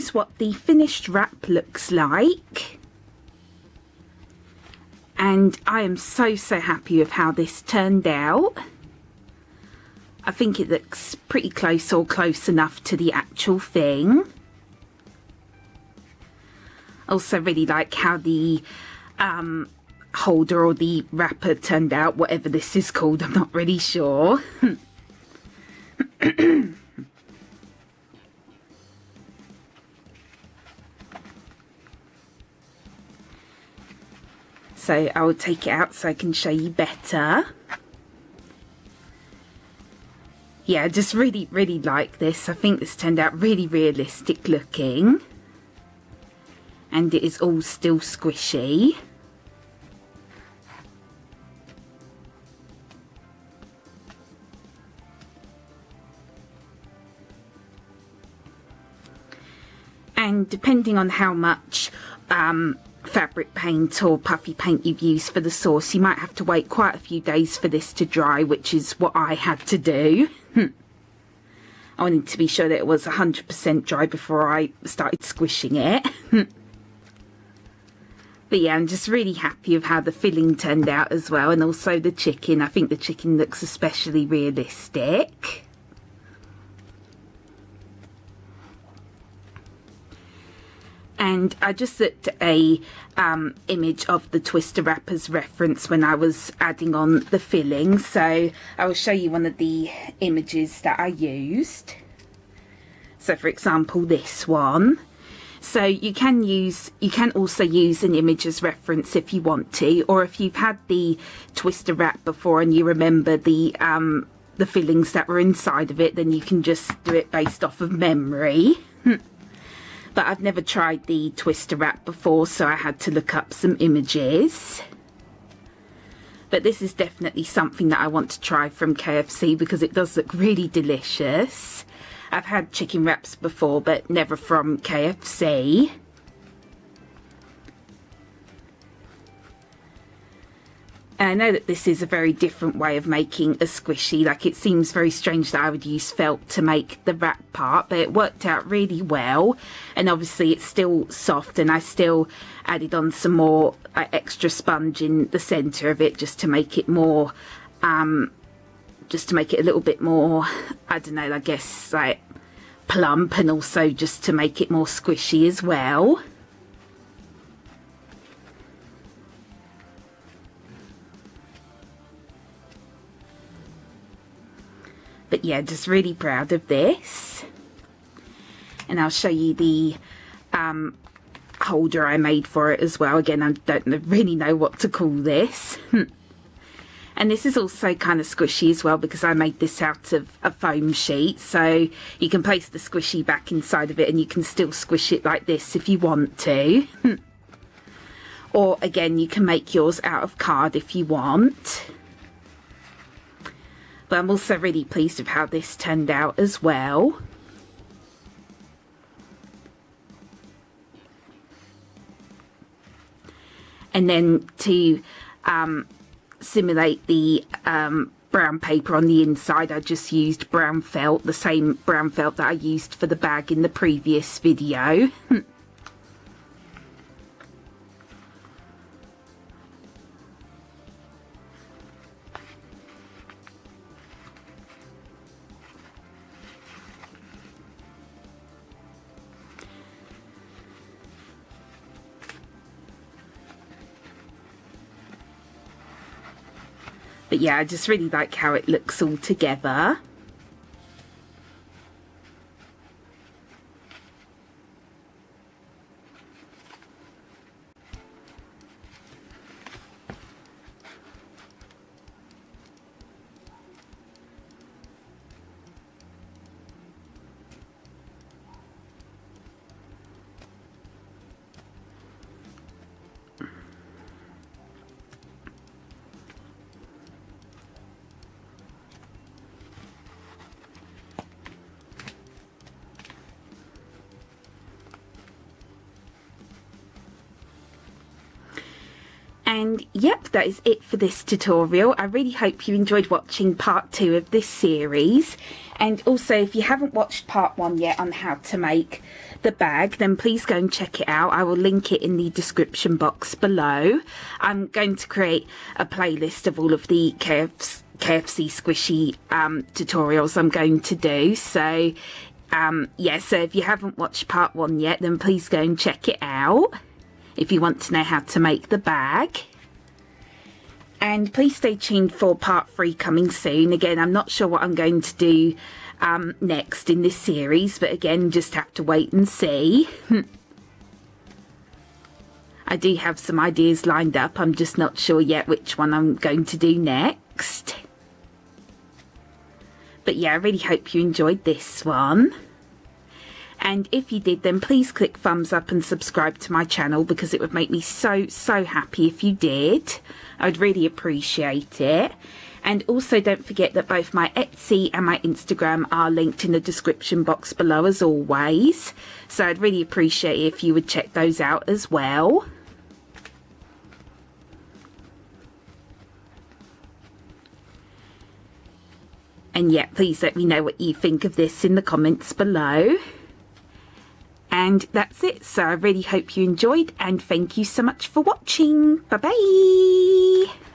is what the finished wrap looks like. And I am so happy with how this turned out. I think it looks pretty close or close enough to the actual thing. Also really like how the holder or the wrapper turned out, whatever this is called, I'm not really sure. So I will take it out so I can show you better. Yeah, I just really like this. I think this turned out really realistic looking. And it is all still squishy. And depending on how much fabric paint or puffy paint you've used for the sauce, you might have to wait quite a few days for this to dry, which is what I had to do. I wanted to be sure that it was 100% dry before I started squishing it. But yeah, I'm just really happy with how the filling turned out as well, and also the chicken. I think the chicken looks especially realistic. And I just looked at a image of the twister wrappers reference when I was adding on the filling, so I will show you one of the images that I used. So for example, this one. So you can also use an image as reference if you want to, or if you've had the twister wrap before and you remember the fillings that were inside of it, then you can just do it based off of memory. But I've never tried the twister wrap before, so I had to look up some images. But this is definitely something that I want to try from KFC because it does look really delicious. I've had chicken wraps before, but never from KFC. And I know that this is a very different way of making a squishy. Like, it seems very strange that I would use felt to make the wrap part, but it worked out really well. And obviously it's still soft, and I still added on some more extra sponge in the center of it just to make it more just to make it a little bit more, I don't know, I guess like plump, and also just to make it more squishy as well. But yeah, just really proud of this. And I'll show you the holder I made for it as well. Again, I don't really know what to call this. And this is also kind of squishy as well because I made this out of a foam sheet. So you can place the squishy back inside of it and you can still squish it like this if you want to. Or again, you can make yours out of card if you want. But I'm also really pleased with how this turned out as well. And then to simulate the brown paper on the inside, I just used brown felt, the same brown felt that I used for the bag in the previous video. But yeah, I just really like how it looks all together. And yep, that is it for this tutorial. I really hope you enjoyed watching part 2 of this series. And also, if you haven't watched part 1 yet on how to make the bag, then please go and check it out. I will link it in the description box below. I'm going to create a playlist of all of the KFC squishy tutorials I'm going to do. So yeah, so if you haven't watched part 1 yet, then please go and check it out if you want to know how to make the bag. And please stay tuned for part 3 coming soon. Again, I'm not sure what I'm going to do next in this series, but again, just have to wait and see. I do have some ideas lined up. I'm just not sure yet which one I'm going to do next. But yeah, I really hope you enjoyed this one. And if you did, then please click thumbs up and subscribe to my channel, because it would make me so happy if you did. I'd really appreciate it. And also don't forget that both my Etsy and my Instagram are linked in the description box below as always. So I'd really appreciate it if you would check those out as well. And yeah, please let me know what you think of this in the comments below. And that's it. So I really hope you enjoyed, and thank you so much for watching. Bye bye.